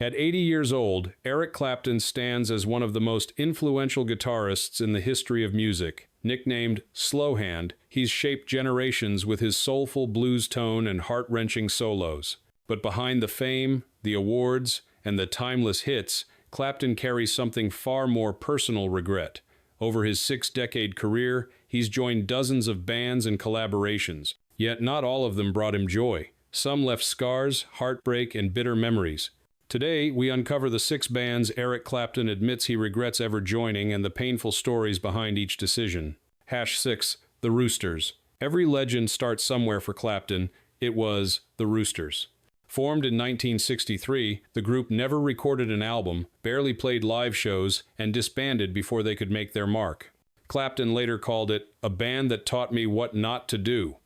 At 80 years old, Eric Clapton stands as one of the most influential guitarists in the history of music. Nicknamed Slowhand, he's shaped generations with his soulful blues tone and heart-wrenching solos. But behind the fame, the awards, and the timeless hits, Clapton carries something far more personal: regret. Over his 6-decade career, he's joined dozens of bands and collaborations, yet not all of them brought him joy. Some left scars, heartbreak, and bitter memories. Today, we uncover the 6 bands Eric Clapton admits he regrets ever joining and the painful stories behind each decision. #6. The Roosters. Every legend starts somewhere for Clapton. It was the Roosters. Formed in 1963, the group never recorded an album, barely played live shows, and disbanded before they could make their mark. Clapton later called it a band that taught me what not to do.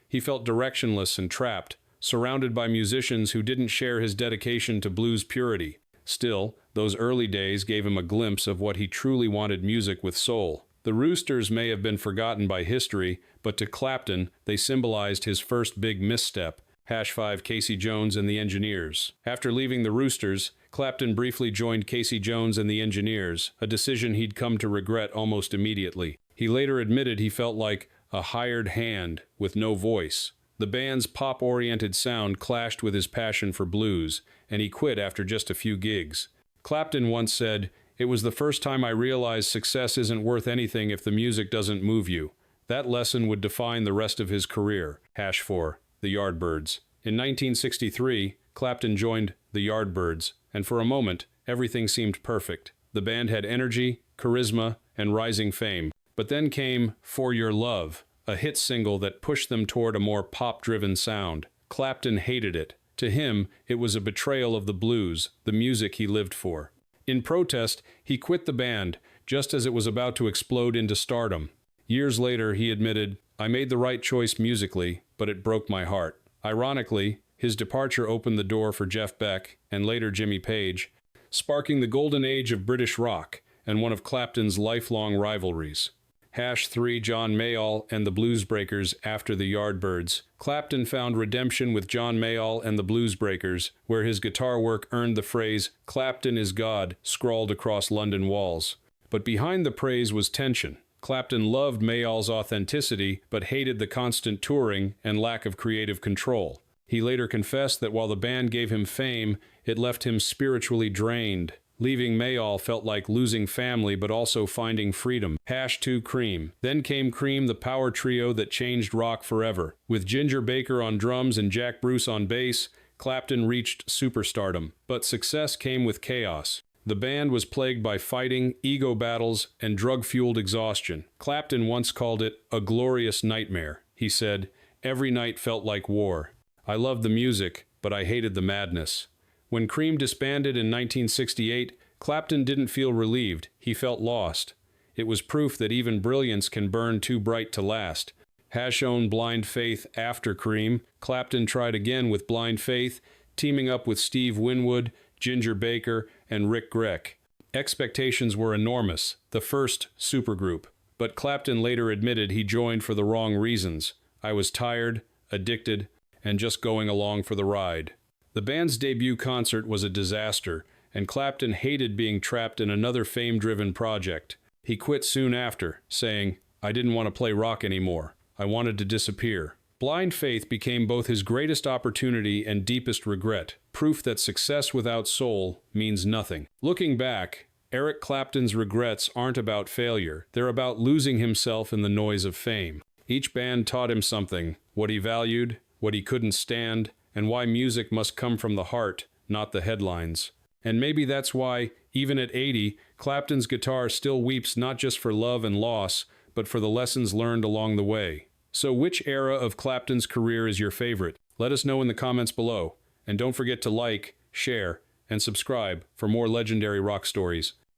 He felt directionless and trapped, surrounded by musicians who didn't share his dedication to blues purity. Still, those early days gave him a glimpse of what he truly wanted: music with soul. The Roosters may have been forgotten by history, but to Clapton, they symbolized his first big misstep. #5. Casey Jones and the Engineers. After leaving the Roosters, Clapton briefly joined Casey Jones and the Engineers, a decision he'd come to regret almost immediately. He later admitted he felt like a hired hand with no voice. The band's pop-oriented sound clashed with his passion for blues, and he quit after just a few gigs. Clapton once said, "It was the first time I realized success isn't worth anything if the music doesn't move you." That lesson would define the rest of his career. #4. The Yardbirds. In 1963, Clapton joined the Yardbirds, and for a moment, everything seemed perfect. The band had energy, charisma, and rising fame. But then came For Your Love, a hit single that pushed them toward a more pop-driven sound. Clapton hated it. To him, it was a betrayal of the blues, the music he lived for. In protest, he quit the band, just as it was about to explode into stardom. Years later, he admitted, "I made the right choice musically, but it broke my heart." Ironically, his departure opened the door for Jeff Beck, and later Jimmy Page, sparking the golden age of British rock and one of Clapton's lifelong rivalries. #3. John Mayall and the Bluesbreakers. After the Yardbirds, Clapton found redemption with John Mayall and the Bluesbreakers, where his guitar work earned the phrase, "Clapton is God," scrawled across London walls. But behind the praise was tension. Clapton loved Mayall's authenticity, but hated the constant touring and lack of creative control. He later confessed that while the band gave him fame, it left him spiritually drained. Leaving Mayall felt like losing family but also finding freedom. #2. Cream. Then came Cream, the power trio that changed rock forever. With Ginger Baker on drums and Jack Bruce on bass, Clapton reached superstardom. But success came with chaos. The band was plagued by fighting, ego battles, and drug-fueled exhaustion. Clapton once called it a glorious nightmare. He said, "Every night felt like war. I loved the music, but I hated the madness." When Cream disbanded in 1968, Clapton didn't feel relieved. He felt lost. It was proof that even brilliance can burn too bright to last. Has shown blind faith after Cream. Clapton tried again with Blind Faith, teaming up with Steve Winwood, Ginger Baker, and Rick Greck. Expectations were enormous, the first supergroup. But Clapton later admitted he joined for the wrong reasons. "I was tired, addicted, and just going along for the ride." The band's debut concert was a disaster, and Clapton hated being trapped in another fame-driven project. He quit soon after, saying, "I didn't want to play rock anymore. I wanted to disappear." Blind Faith became both his greatest opportunity and deepest regret, proof that success without soul means nothing. Looking back, Eric Clapton's regrets aren't about failure. They're about losing himself in the noise of fame. Each band taught him something: what he valued, what he couldn't stand, and why music must come from the heart, not the headlines. And maybe that's why, even at 80, Clapton's guitar still weeps not just for love and loss, but for the lessons learned along the way. So which era of Clapton's career is your favorite? Let us know in the comments below. And don't forget to like, share, and subscribe for more legendary rock stories.